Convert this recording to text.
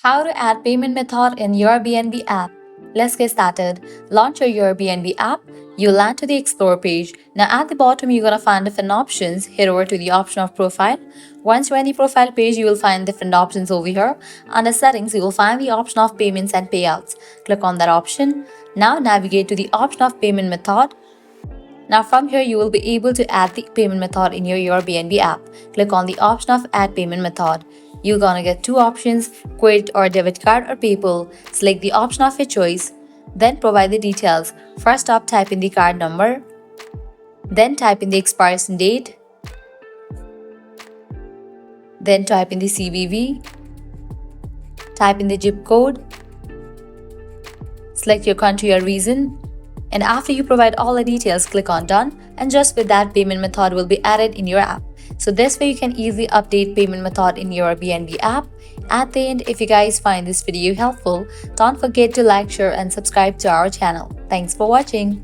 How to add payment method in your Airbnb app. Let's get started. Launch your Airbnb app. You land to the Explore page. Now at the bottom, you're gonna find different options. Head over to the option of profile. Once you're in the profile page, you will find different options over here. Under settings, you will find the option of payments and payouts. Click on that option. Now navigate to the option of payment method. Now from here, you will be able to add the payment method in your Airbnb app. Click on the option of add payment method. You're gonna get two options, credit or debit card or PayPal. Select the option of your choice. Then provide the details. First up, type in the card number. Then type in the expiration date. Then type in the CVV. Type in the zip code. Select your country or region. And after you provide all the details, click on done, and just with that, payment method will be added in your app. So this way you can easily update payment method in your Airbnb app. At the end, if you guys find this video helpful, don't forget to like, share and subscribe to our channel. Thanks for watching.